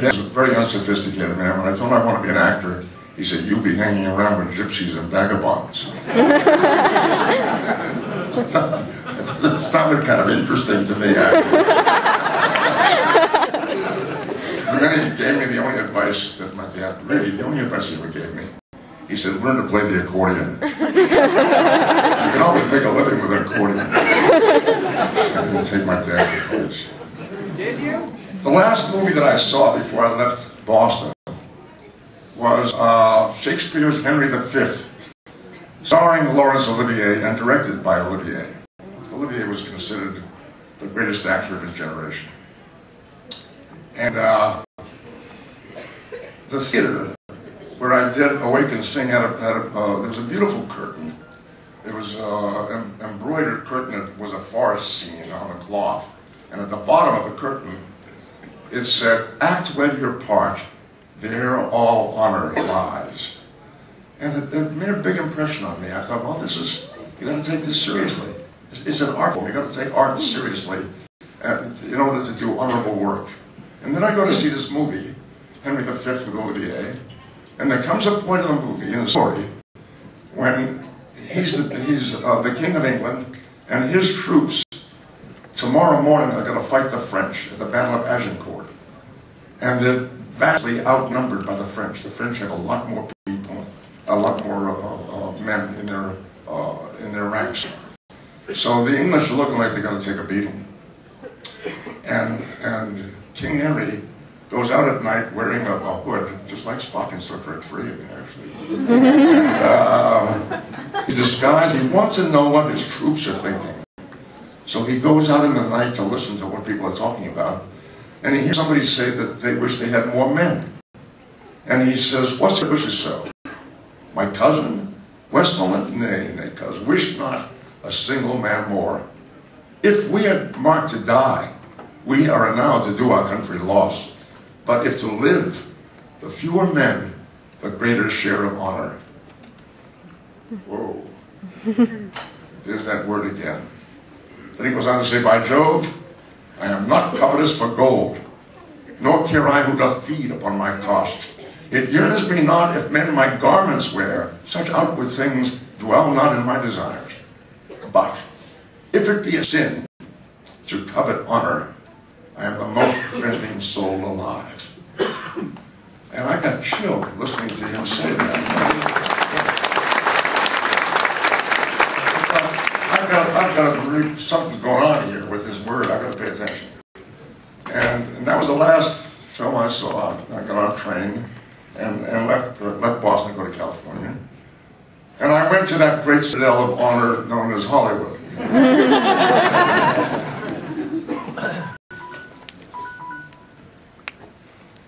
dad was a very unsophisticated man. When I told him I want to be an actor, he said, "You'll be hanging around with gypsies and vagabonds." It sounded kind of interesting to me, actually. But then he gave me the only advice that my dad, really, the only advice he ever gave me. He said, "Learn to play the accordion. You can always make a living with an accordion." I didn't take my dad's advice. Did you? The last movie that I saw before I left Boston was Shakespeare's Henry V, starring Laurence Olivier and directed by Olivier. Olivier was considered the greatest actor of his generation. And the theater where I did Awake and Sing there was a beautiful curtain. It was an embroidered curtain. It was a forest scene on a cloth. And at the bottom of the curtain, it said, "Act well your part, there all honor lies." And it made a big impression on me. I thought, well, you got to take this seriously. It's an art form. You got to take art seriously in order to do honorable work. And then I go to see this movie, Henry V with Olivier, and there comes a point in the movie, in the story, when he's the King of England, and his troops, tomorrow morning, are going to fight the French at the Battle of Agincourt. And they're vastly outnumbered by the French. The French have a lot more people, a lot more men in their ranks. So the English are looking like they're going to take a beating. And King Henry goes out at night wearing a hood, just like Spock in Star Trek 3, actually. And, he's disguised. He wants to know what his troops are thinking. So he goes out in the night to listen to what people are talking about. And he hears somebody say that they wish they had more men. And he says, "What's the wishes so? My cousin, Westmoreland? Nay, cuz, wish not a single man more. If we had marked to die, we are now to do our country loss. But if to live, the fewer men, the greater share of honor." Whoa. There's that word again. Then he goes on to say, "By Jove, I am not covetous for gold, nor care I who doth feed upon my cost. It yearns me not if men my garments wear, such outward things dwell not in my desires. But if it be a sin to covet honor, I am the most offending soul alive." And I got chilled listening to him say that. I've got something's going on here with this word. I've got to pay attention. And that was the last film I saw. I got on a train and left Boston to go to California. And I went to that great citadel of honor known as Hollywood.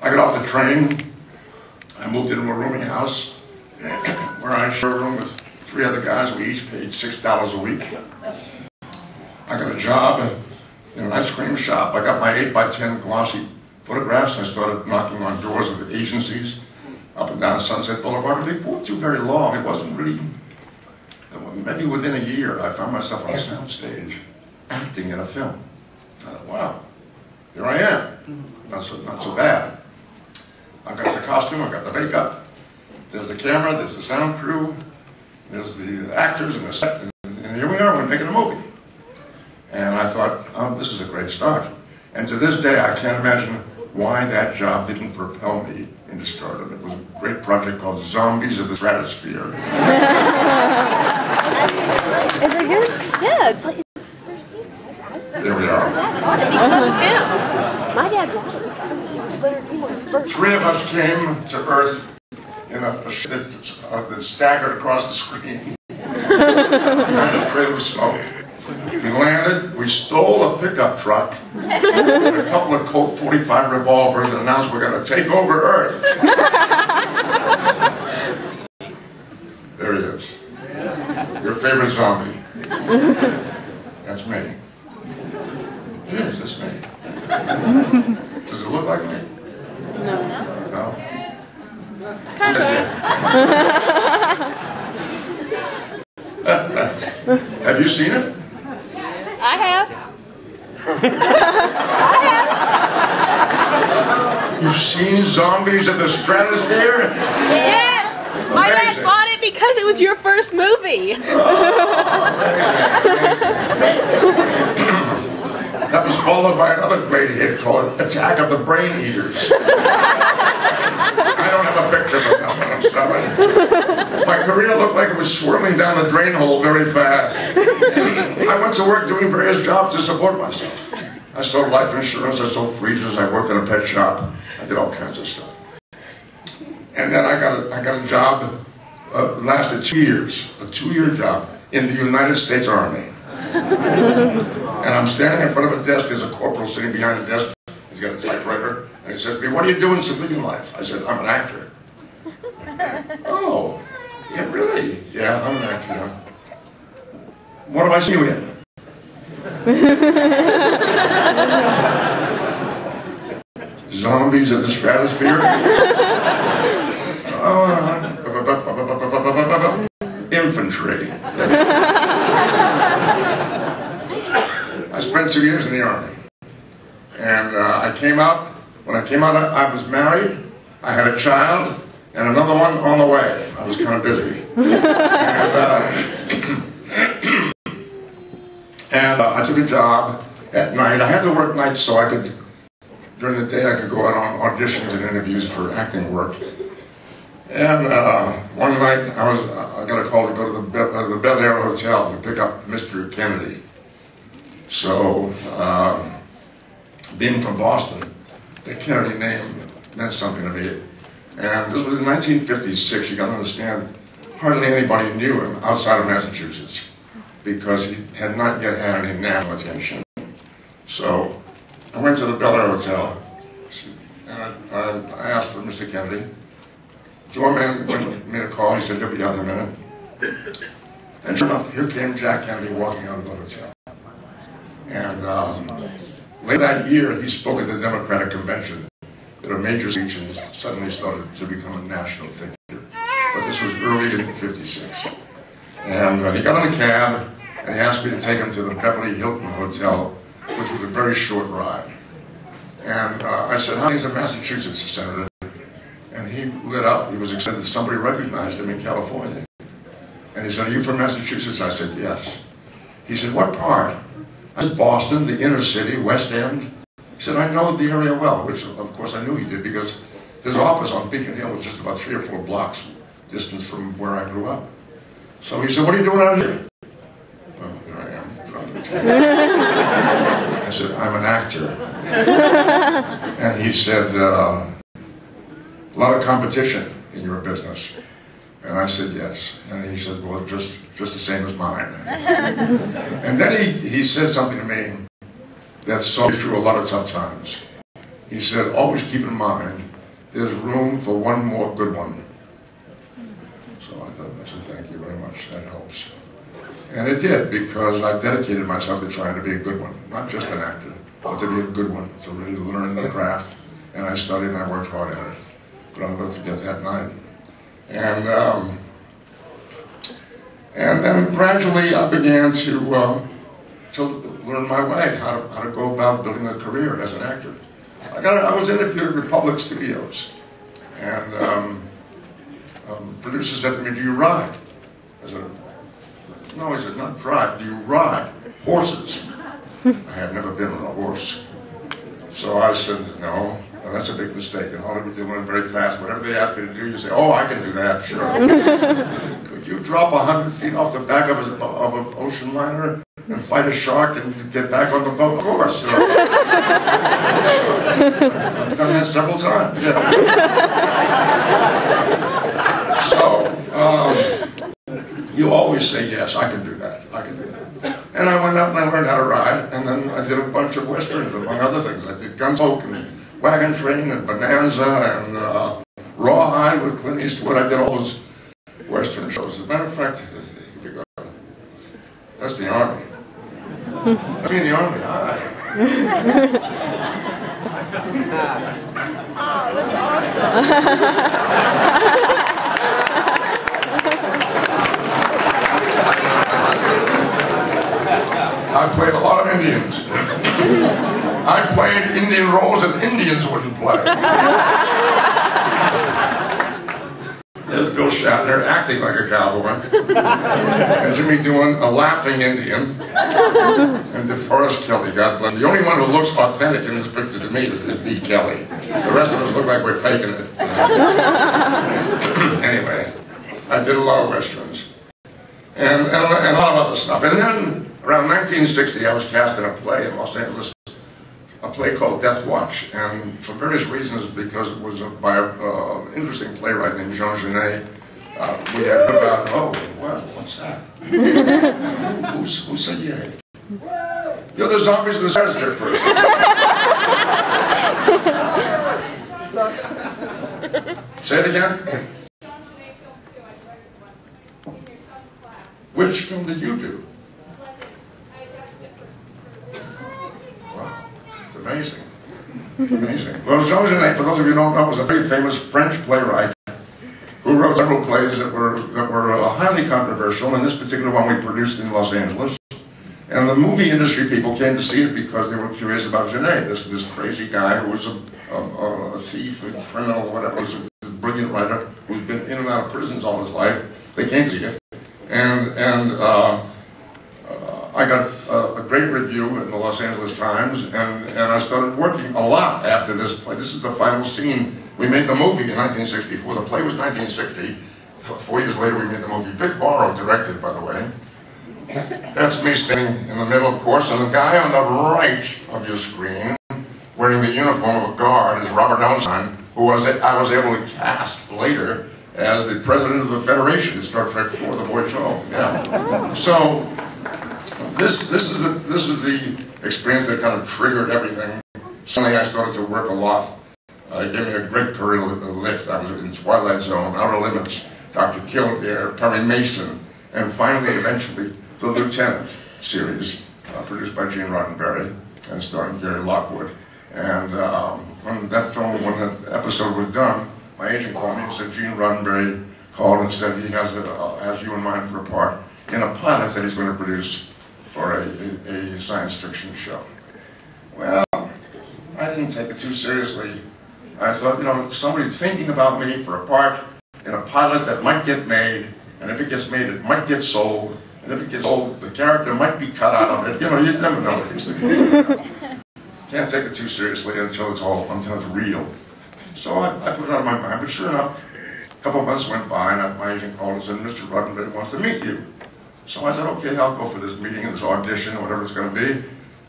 I got off the train. I moved into a rooming house where I shared a room with 3 other guys. We each paid $6 a week. I got a job in an ice cream shop. I got my 8x10 glossy photographs, and I started knocking on doors of the agencies up and down Sunset Boulevard. They weren't too very long. It wasn't really, maybe within a year, I found myself on a soundstage acting in a film. I thought, wow, here I am. Not so bad. I got the costume, I got the makeup, there's the camera, there's the sound crew, there's the actors and the set, and here we are, we're making a movie. And I thought, oh, this is a great start. And to this day, I can't imagine why that job didn't propel me into stardom. It was a great project called Zombies of the Stratosphere. Is it good? Yeah, it's like... There we are. My dad watched it. 3 of us came to Earth in a ship that staggered across the screen. Behind a trail of smoke. We landed, we stole a pickup truck and a couple of Colt 45 revolvers and announced we're going to take over Earth. There he is. Your favorite zombie. That's me. It is, that's me. Does it look like me? No? Kind of. Have you seen it? I have. I have. You've seen Zombies at the Stratosphere? Yes! My dad bought it because it was your first movie. That was followed by another great hit called Attack of the Brain Eaters. I don't have a picture of it now, but I'm sorry. My career looked like it was swirling down the drain hole very fast. I went to work doing various jobs to support myself. I sold life insurance, I sold freezers, I worked in a pet shop, I did all kinds of stuff. And then I got a job, lasted 2 years, a 2-year job in the United States Army. And I'm standing in front of a desk, there's a corporal sitting behind the desk, he's got a typewriter, and he says to me, "What do you do in civilian life?" I said, "I'm an actor." "Oh, yeah, really?" "Yeah, I'm an actor, yeah." "What have I seen you in?" "Zombies at the Stratosphere." "Infantry." I spent 2 years in the Army. And I came out, when I came out, I was married, I had a child, and another one on the way. I was kind of busy. And I took a job at night. I had to work nights so I could, during the day, I could go out on auditions and interviews for acting work. And one night, I got a call to go to the Bel Air Hotel to pick up Mr. Kennedy. So, being from Boston, the Kennedy name meant something to me. And this was in 1956, you got to understand, hardly anybody knew him outside of Massachusetts because he had not yet had any national attention. So, I went to the Bel Air Hotel and I asked for Mr. Kennedy. Doorman made a call, he said, "He'll be out in a minute." And sure enough, here came Jack Kennedy walking out of the hotel. And later that year, he spoke at the Democratic Convention at a major speech and suddenly started to become a national figure. But this was early in '56. And he got in a cab and he asked me to take him to the Beverly Hilton Hotel, which was a very short ride. And I said, "How are things in Massachusetts, Senator?" And he lit up. He was excited that somebody recognized him in California. And he said, "Are you from Massachusetts?" I said, "Yes." He said, "What part?" I said, "Boston, the inner city, West End." He said, "I know the area well," which of course I knew he did because his office on Beacon Hill was just about 3 or 4 blocks distance from where I grew up. So he said, "What are you doing out here?" "Well, here I am." I said, "I'm an actor." And he said, "A lot of competition in your business." And I said, "Yes." And he said, "Well, just the same as mine." And then he said something to me that saw me through a lot of tough times. He said, "Always keep in mind, there's room for one more good one." So I said, "Thank you very much, that helps." And it did, because I dedicated myself to trying to be a good one. Not just an actor, but to be a good one, to really learn the craft. And I studied and I worked hard at it. But I'll never forget that night. And then gradually I began to learn my way, how to go about building a career as an actor. I was interviewed at Republic Studios, and producer said to me, "Do you ride?" I said, "No," he said, "not drive, do you ride horses?" I had never been on a horse. So I said, "No." Well, that's a big mistake. In Hollywood, they want it very fast. Whatever they ask you to do, you say, "Oh, I can do that, sure." Could you drop 100 feet off the back of an ocean liner and fight a shark and get back on the boat? Of course. You know. I've done that several times. Yeah. So, you always say, "Yes, I can do that. I can do that." And I went out and I learned how to ride, and then I did a bunch of westerns, among other things. I did Gunsmoke and Wagon Train and Bonanza and Rawhide with Clint Eastwood. I did all those western shows. As a matter of fact, that's the Army. That's me in the Army. Hi. Oh, that's awesome. I played a lot of Indians. I played Indian roles that Indians wouldn't play. There's Bill Shatner acting like a cowboy, and Jimmy doing a laughing Indian, and DeForest Kelly, God bless him. The only one who looks authentic in this picture to me is B. Kelly. The rest of us look like we're faking it. Anyway, I did a lot of westerns, and a lot of other stuff. And then, around 1960, I was cast in a play in Los Angeles, a play called Death Watch, and for various reasons, because it was by an interesting playwright named Jean Genet, we had heard about, oh, well, what's that? Who said yay? You're the zombies of the Saturday person. Say it again. Which film did you do? Wow, it's amazing. Amazing. Well, Jean Genet, for those of you who don't know, was a very famous French playwright who wrote several plays that were highly controversial, and this particular one we produced in Los Angeles. And the movie industry people came to see it because they were curious about Genet, this crazy guy who was a thief, a criminal, whatever. He was a brilliant writer who's been in and out of prisons all his life. They came to see it. And I got a great review in the Los Angeles Times, and I started working a lot after this play. This is the final scene. We made the movie in 1964. The play was 1960. 4 years later, we made the movie. Vic Morrow directed, by the way. That's me standing in the middle, of course, and the guy on the right of your screen, wearing the uniform of a guard, is Robert Ellenstein, who I was able to cast later as the president of the Federation in Star Trek IV, The Voyage Home. Yeah. So this is the experience that kind of triggered everything. Suddenly I started to work a lot. It gave me a great career lift. I was in Twilight Zone, Outer Limits, Dr. Kildare, Perry Mason, and finally, eventually, The Lieutenant series, produced by Gene Roddenberry and starring Gary Lockwood. And when that episode was done, my agent called me and said Gene Roddenberry called and said he has you in mind for a part in a pilot that he's going to produce for a science fiction show. Well, I didn't take it too seriously. I thought, you know, somebody's thinking about me for a part in a pilot that might get made, and if it gets made, it might get sold, and if it gets sold, the character might be cut out of it. You know, you never know what these things. Can't take it too seriously until it's real. So I put it on my mind, but sure enough, a couple of months went by, and my agent called and said, Mr. Roddenberry wants to meet you. So I said, okay, I'll go for this meeting, this audition, or whatever it's going to be.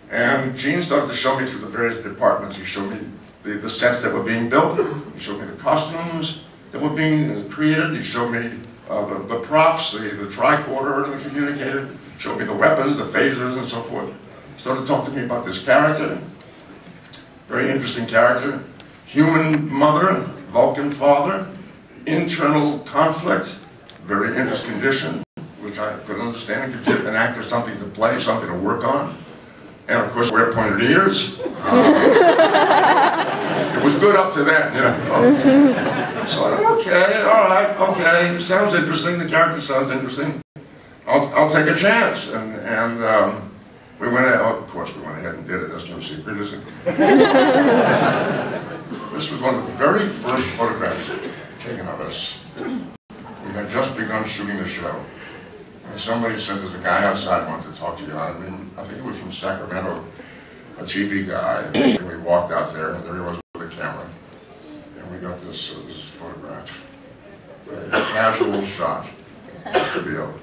And Gene started to show me through the various departments. He showed me the sets that were being built. He showed me the costumes that were being created. He showed me the props, the tricorder and the communicator. Showed me the weapons, the phasers, and so forth. Started to talk to me about this character. Very interesting character. Human mother, Vulcan father, internal conflict, very interesting condition, which I could understand. It could give an actor something to play, something to work on. And of course, wear pointed ears. It was good up to then, you know. So I thought, okay, all right, okay, sounds interesting. The character sounds interesting. I'll take a chance. And we went ahead. Oh, of course, we went ahead and did it. That's no secret, is it? This was one of the very first photographs taken of us. We had just begun shooting the show. And somebody said, there's a guy outside who wanted to talk to you. I mean, I think he was from Sacramento, a TV guy. And we walked out there, and there he was with a camera. And we got this photograph. A casual shot to be over.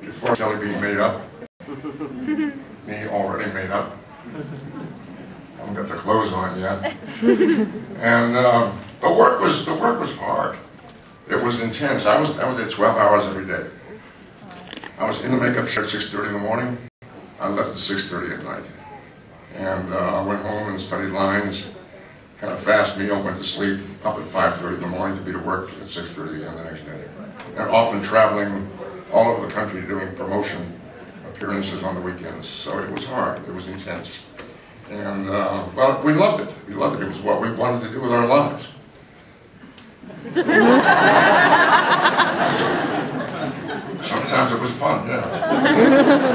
Before Kelly being made up, me already made up. I haven't got the clothes on yet. And the work was hard. It was intense. I was there 12 hours every day. I was in the makeup chair at 6:30 in the morning. I left at 6:30 at night. And I went home and studied lines, had a fast meal, went to sleep, up at 5:30 in the morning to be to work at 6:30 again the next day. And often traveling all over the country doing promotion appearances on the weekends. So it was hard. It was intense. And, well, we loved it. We loved it. It was what we wanted to do with our lives. Sometimes it was fun, yeah.